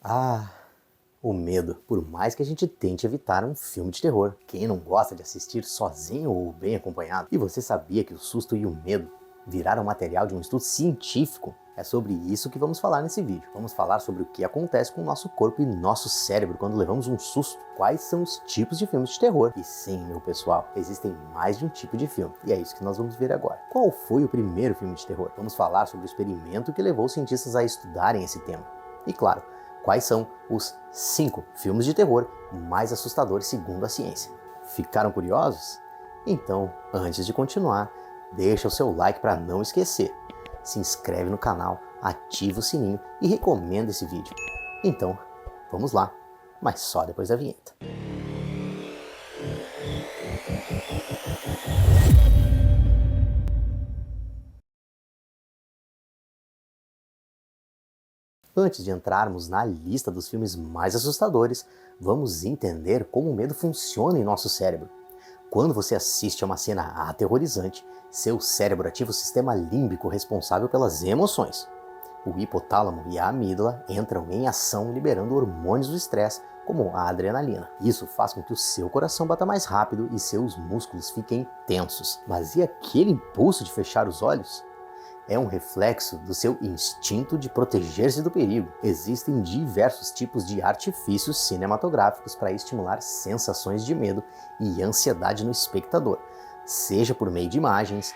Ah, o medo. Por mais que a gente tente evitar um filme de terror, quem não gosta de assistir sozinho ou bem acompanhado? E você sabia que o susto e o medo viraram material de um estudo científico? É sobre isso que vamos falar nesse vídeo. Vamos falar sobre o que acontece com o nosso corpo e nosso cérebro quando levamos um susto. Quais são os tipos de filmes de terror? E sim, meu pessoal, existem mais de um tipo de filme. E é isso que nós vamos ver agora. Qual foi o primeiro filme de terror? Vamos falar sobre o experimento que levou os cientistas a estudarem esse tema. E claro, quais são os 5 filmes de terror mais assustadores segundo a ciência. Ficaram curiosos? Então, antes de continuar, deixa o seu like para não esquecer. Se inscreve no canal, ativa o sininho e recomenda esse vídeo. Então, vamos lá, mas só depois da vinheta. Antes de entrarmos na lista dos filmes mais assustadores, vamos entender como o medo funciona em nosso cérebro. Quando você assiste a uma cena aterrorizante, seu cérebro ativa o sistema límbico responsável pelas emoções. O hipotálamo e a amígdala entram em ação liberando hormônios do estresse, como a adrenalina. Isso faz com que o seu coração bata mais rápido e seus músculos fiquem tensos. Mas e aquele impulso de fechar os olhos? É um reflexo do seu instinto de proteger-se do perigo. Existem diversos tipos de artifícios cinematográficos para estimular sensações de medo e ansiedade no espectador, seja por meio de imagens,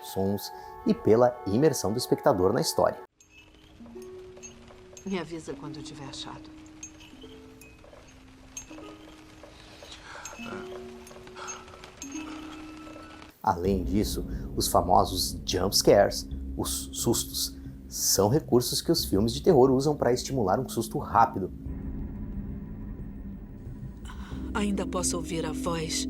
sons e pela imersão do espectador na história. Me avisa quando tiver achado. Além disso, os famosos jump scares, os sustos, são recursos que os filmes de terror usam para estimular um susto rápido. Ainda posso ouvir a voz.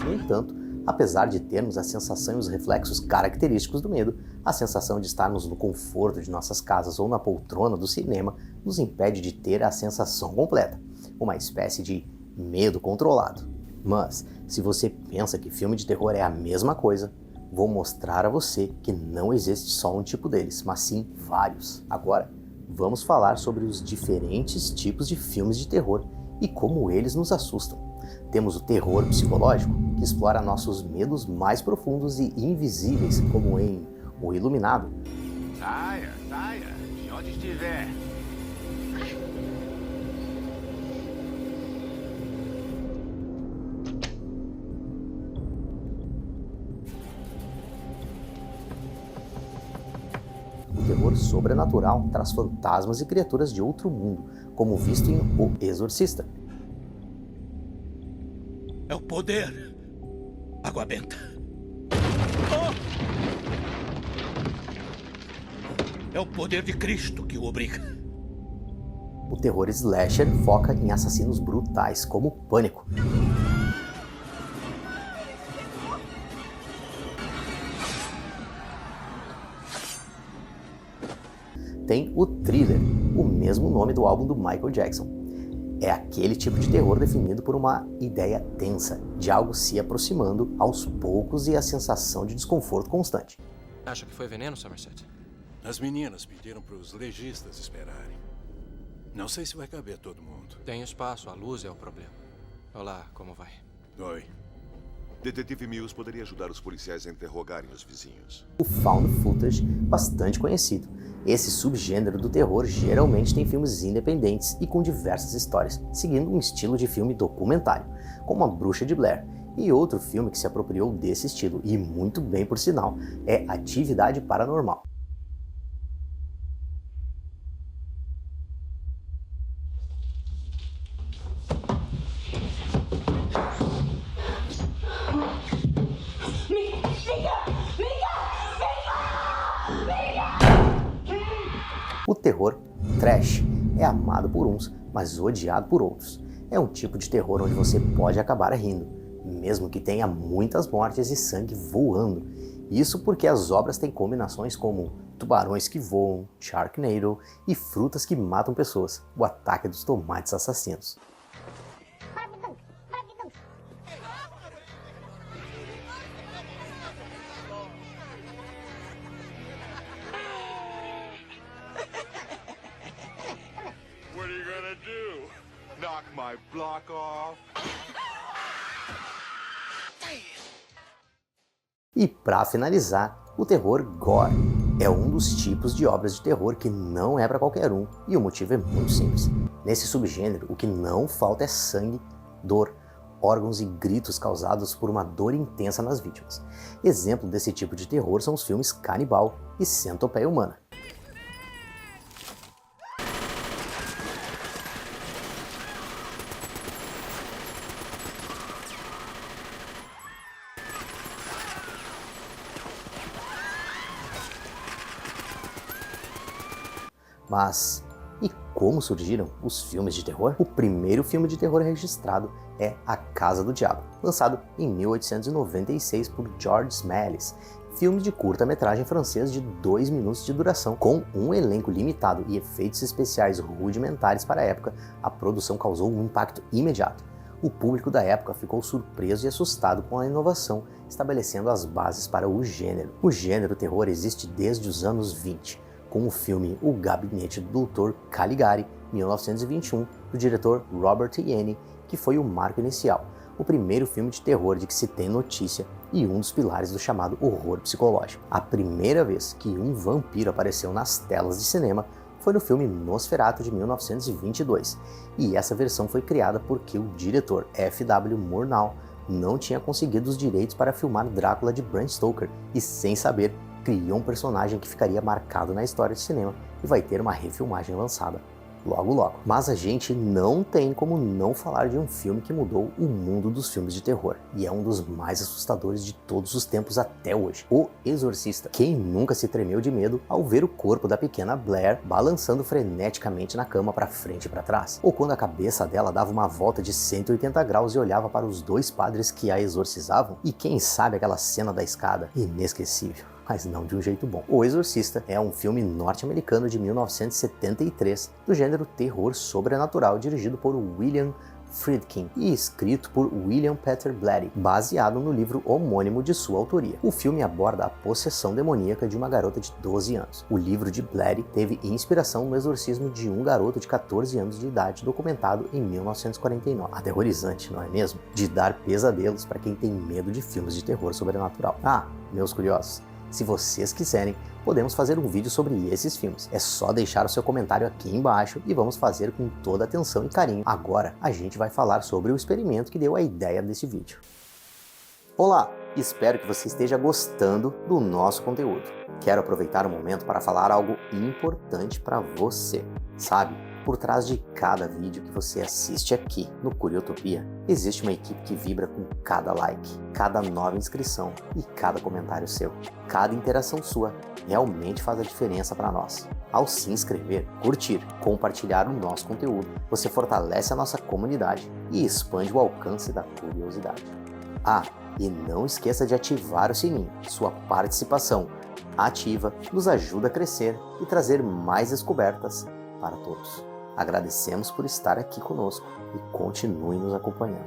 No entanto, apesar de termos a sensação e os reflexos característicos do medo, a sensação de estarmos no conforto de nossas casas ou na poltrona do cinema nos impede de ter a sensação completa, uma espécie de medo controlado. Mas, se você pensa que filme de terror é a mesma coisa, vou mostrar a você que não existe só um tipo deles, mas sim vários. Agora, vamos falar sobre os diferentes tipos de filmes de terror e como eles nos assustam. Temos o terror psicológico, que explora nossos medos mais profundos e invisíveis, como em O Iluminado. Saia, de onde estiver. O terror sobrenatural traz fantasmas e criaturas de outro mundo, como visto em O Exorcista. É o poder. Água benta. É o poder de Cristo que o obriga. O terror slasher foca em assassinos brutais, como Pânico. Tem o thriller, o mesmo nome do álbum do Michael Jackson. É aquele tipo de terror definido por uma ideia tensa, de algo se aproximando aos poucos e a sensação de desconforto constante. Acha que foi veneno, Somerset? As meninas pediram para os legistas esperarem. Não sei se vai caber todo mundo. Tem espaço, a luz é o problema. Olá, como vai? Oi. Detetive Mills poderia ajudar os policiais a interrogarem os vizinhos. O found footage, bastante conhecido. Esse subgênero do terror geralmente tem filmes independentes e com diversas histórias, seguindo um estilo de filme documentário, como A Bruxa de Blair. E outro filme que se apropriou desse estilo, e muito bem por sinal, é Atividade Paranormal. O terror trash é amado por uns, mas odiado por outros. É um tipo de terror onde você pode acabar rindo, mesmo que tenha muitas mortes e sangue voando. Isso porque as obras têm combinações como tubarões que voam, Sharknado e frutas que matam pessoas, o ataque dos tomates assassinos. block off. E para finalizar, o terror gore é um dos tipos de obras de terror que não é para qualquer um, e o motivo é muito simples. Nesse subgênero, o que não falta é sangue, dor, órgãos e gritos causados por uma dor intensa nas vítimas. Exemplo desse tipo de terror são os filmes Canibal e Centopeia Humana. Mas e como surgiram os filmes de terror? O primeiro filme de terror registrado é A Casa do Diabo, lançado em 1896 por George Méliès, filme de curta-metragem francês de 2 minutos de duração. Com um elenco limitado e efeitos especiais rudimentares para a época, a produção causou um impacto imediato. O público da época ficou surpreso e assustado com a inovação, estabelecendo as bases para o gênero. O gênero terror existe desde os anos 20, com o filme O Gabinete do Dr. Caligari, 1921, do diretor Robert Heinlein, que foi o marco inicial, o primeiro filme de terror de que se tem notícia e um dos pilares do chamado horror psicológico. A primeira vez que um vampiro apareceu nas telas de cinema foi no filme Nosferatu de 1922, e essa versão foi criada porque o diretor F.W. Murnau não tinha conseguido os direitos para filmar Drácula de Bram Stoker e, sem saber, criou um personagem que ficaria marcado na história de cinema e vai ter uma refilmagem lançada logo logo. Mas a gente não tem como não falar de um filme que mudou o mundo dos filmes de terror, e é um dos mais assustadores de todos os tempos até hoje: O Exorcista. Quem nunca se tremeu de medo ao ver o corpo da pequena Blair balançando freneticamente na cama para frente e para trás? Ou quando a cabeça dela dava uma volta de 180 graus e olhava para os dois padres que a exorcizavam? E quem sabe aquela cena da escada? Inesquecível, mas não de um jeito bom. O Exorcista é um filme norte-americano de 1973, do gênero terror sobrenatural, dirigido por William Friedkin e escrito por William Peter Blatty, baseado no livro homônimo de sua autoria. O filme aborda a possessão demoníaca de uma garota de 12 anos. O livro de Blatty teve inspiração no exorcismo de um garoto de 14 anos de idade, documentado em 1949. Aterrorizante, não é mesmo? De dar pesadelos para quem tem medo de filmes de terror sobrenatural. Ah, meus curiosos, se vocês quiserem, podemos fazer um vídeo sobre esses filmes. É só deixar o seu comentário aqui embaixo e vamos fazer com toda atenção e carinho. Agora, a gente vai falar sobre o experimento que deu a ideia desse vídeo. Olá, espero que você esteja gostando do nosso conteúdo. Quero aproveitar o momento para falar algo importante para você. Sabe, por trás de cada vídeo que você assiste aqui no Curiotopia, existe uma equipe que vibra com cada like, cada nova inscrição e cada comentário seu. Cada interação sua realmente faz a diferença para nós. Ao se inscrever, curtir, compartilhar o nosso conteúdo, você fortalece a nossa comunidade e expande o alcance da curiosidade. Ah, e não esqueça de ativar o sininho. Sua participação ativa nos ajuda a crescer e trazer mais descobertas para todos. Agradecemos por estar aqui conosco e continue nos acompanhando.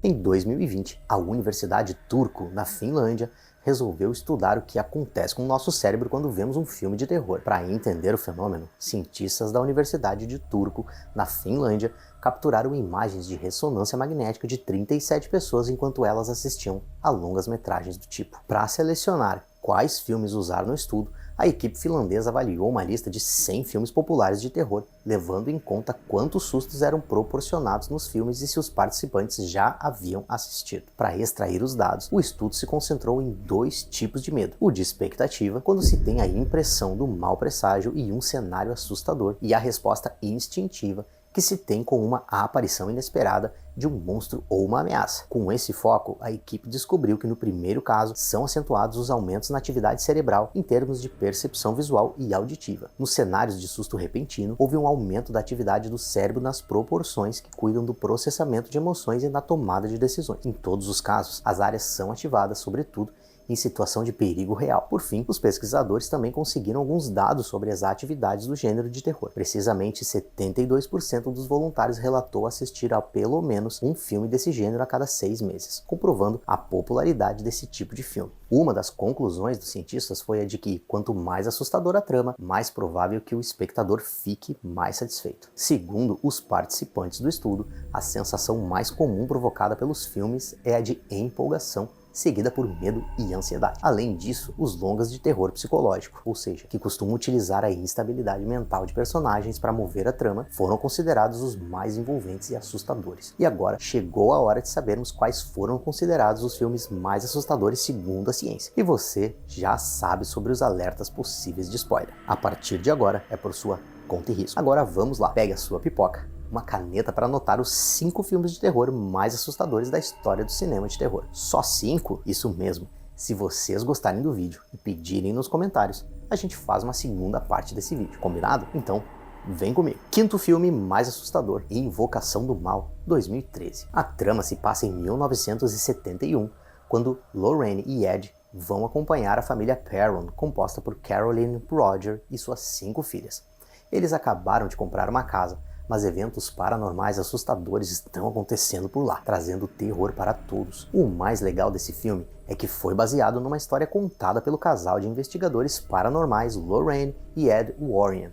Em 2020, a Universidade Turku, na Finlândia, resolveu estudar o que acontece com o nosso cérebro quando vemos um filme de terror. Para entender o fenômeno, cientistas da Universidade de Turku, na Finlândia, capturaram imagens de ressonância magnética de 37 pessoas enquanto elas assistiam a longas-metragens do tipo. Para selecionar quais filmes usar no estudo, a equipe finlandesa avaliou uma lista de 100 filmes populares de terror, levando em conta quantos sustos eram proporcionados nos filmes e se os participantes já haviam assistido. Para extrair os dados, o estudo se concentrou em 2 tipos de medo: o de expectativa, quando se tem a impressão do mau presságio e um cenário assustador, e a resposta instintiva, que se tem com uma aparição inesperada de um monstro ou uma ameaça. Com esse foco, a equipe descobriu que no primeiro caso são acentuados os aumentos na atividade cerebral em termos de percepção visual e auditiva. Nos cenários de susto repentino, houve um aumento da atividade do cérebro nas proporções que cuidam do processamento de emoções e na tomada de decisões. Em todos os casos, as áreas são ativadas, sobretudo, em situação de perigo real. Por fim, os pesquisadores também conseguiram alguns dados sobre as atividades do gênero de terror. Precisamente 72% dos voluntários relatou assistir a pelo menos um filme desse gênero a cada 6 meses, comprovando a popularidade desse tipo de filme. Uma das conclusões dos cientistas foi a de que quanto mais assustadora a trama, mais provável que o espectador fique mais satisfeito. Segundo os participantes do estudo, a sensação mais comum provocada pelos filmes é a de empolgação, seguida por medo e ansiedade. Além disso, os longas de terror psicológico, ou seja, que costumam utilizar a instabilidade mental de personagens para mover a trama, foram considerados os mais envolventes e assustadores. E agora chegou a hora de sabermos quais foram considerados os filmes mais assustadores segundo a ciência. E você já sabe sobre os alertas possíveis de spoiler. A partir de agora é por sua conta e risco. Agora vamos lá, pegue a sua pipoca, uma caneta para anotar os 5 filmes de terror mais assustadores da história do cinema de terror. Só 5? Isso mesmo. Se vocês gostarem do vídeo e pedirem nos comentários, a gente faz uma segunda parte desse vídeo, combinado? Então, vem comigo. Quinto filme mais assustador, Invocação do Mal, 2013. A trama se passa em 1971, quando Lorraine e Ed vão acompanhar a família Perron, composta por Caroline, Roger e suas 5 filhas. Eles acabaram de comprar uma casa, mas eventos paranormais assustadores estão acontecendo por lá, trazendo terror para todos. O mais legal desse filme é que foi baseado numa história contada pelo casal de investigadores paranormais Lorraine e Ed Warren.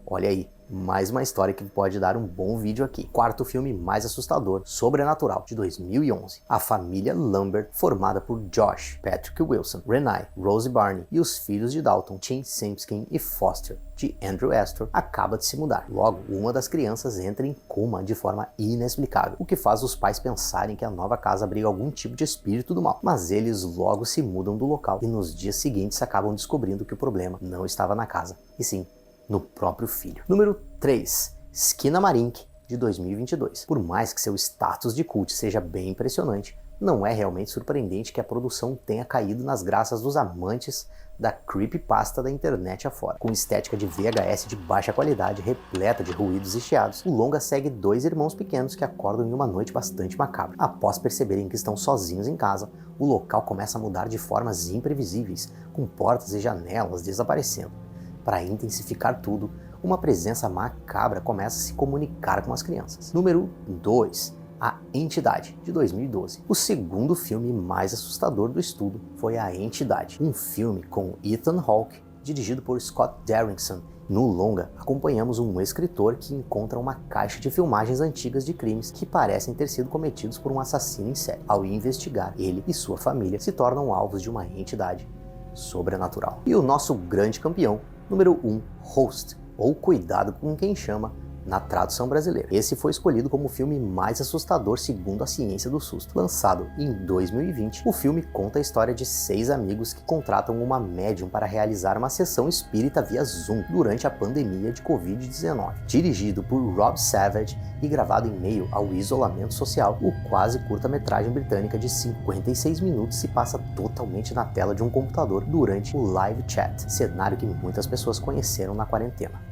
Olha aí, mais uma história que pode dar um bom vídeo aqui. Quarto filme mais assustador, Sobrenatural, de 2011. A família Lambert, formada por Josh, Patrick Wilson, Renai, Rosie Barney e os filhos de Dalton, Tim Simpkin e Foster, de Andrew Astor, acaba de se mudar. Logo, uma das crianças entra em coma de forma inexplicável, o que faz os pais pensarem que a nova casa abriga algum tipo de espírito do mal. Mas eles logo se mudam do local e nos dias seguintes acabam descobrindo que o problema não estava na casa, e sim no próprio filho. Número 3. Skinamarink, de 2022. Por mais que seu status de cult seja bem impressionante, não é realmente surpreendente que a produção tenha caído nas graças dos amantes da creepypasta da internet afora. Com estética de VHS de baixa qualidade, repleta de ruídos e chiados, o longa segue 2 irmãos pequenos que acordam em uma noite bastante macabra. Após perceberem que estão sozinhos em casa, o local começa a mudar de formas imprevisíveis, com portas e janelas desaparecendo. Para intensificar tudo, uma presença macabra começa a se comunicar com as crianças. Número 2. A Entidade, de 2012. O segundo filme mais assustador do estudo foi A Entidade, um filme com Ethan Hawke, dirigido por Scott Derrickson. No longa, acompanhamos um escritor que encontra uma caixa de filmagens antigas de crimes que parecem ter sido cometidos por um assassino em série. Ao investigar, ele e sua família se tornam alvos de uma entidade sobrenatural. E o nosso grande campeão, número 1, Host, ou Cuidado com Quem Chama, na tradução brasileira. Esse foi escolhido como o filme mais assustador segundo a ciência do susto. Lançado em 2020, o filme conta a história de 6 amigos que contratam uma médium para realizar uma sessão espírita via Zoom durante a pandemia de Covid-19. Dirigido por Rob Savage e gravado em meio ao isolamento social, o quase curta-metragem britânica de 56 minutos se passa totalmente na tela de um computador durante o live chat, cenário que muitas pessoas conheceram na quarentena.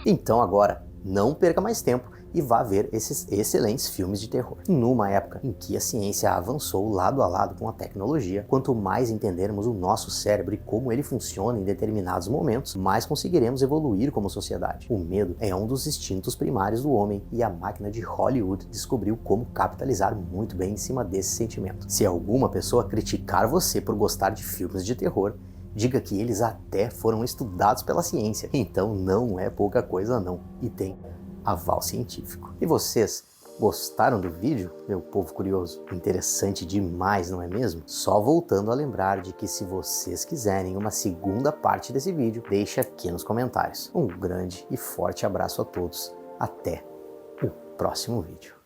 Então agora, não perca mais tempo e vá ver esses excelentes filmes de terror. Numa época em que a ciência avançou lado a lado com a tecnologia, quanto mais entendermos o nosso cérebro e como ele funciona em determinados momentos, mais conseguiremos evoluir como sociedade. O medo é um dos instintos primários do homem e a máquina de Hollywood descobriu como capitalizar muito bem em cima desse sentimento. Se alguma pessoa criticar você por gostar de filmes de terror, diga que eles até foram estudados pela ciência, então não é pouca coisa não, e tem aval científico. E vocês gostaram do vídeo, meu povo curioso? Interessante demais, não é mesmo? Só voltando a lembrar de que se vocês quiserem uma segunda parte desse vídeo, deixa aqui nos comentários. Um grande e forte abraço a todos, até o próximo vídeo.